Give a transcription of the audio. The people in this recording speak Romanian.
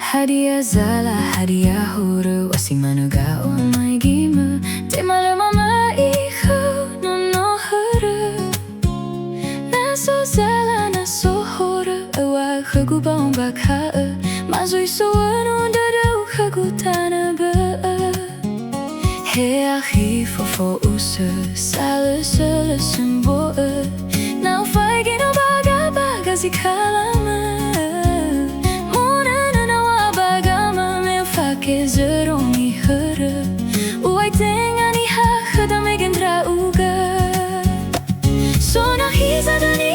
Hadiah zala hadiah huru wasing manuga umay gimu di malam mama ihu no huru naso zala naso huru awa khagu bang bakha mazui so anu dadu khagu tana ba he akhi fo usu sala sala sembo now fighting baga baga zikalama Zerong hura Uai tenga ni ha khada megan dra uga Sona hiza dani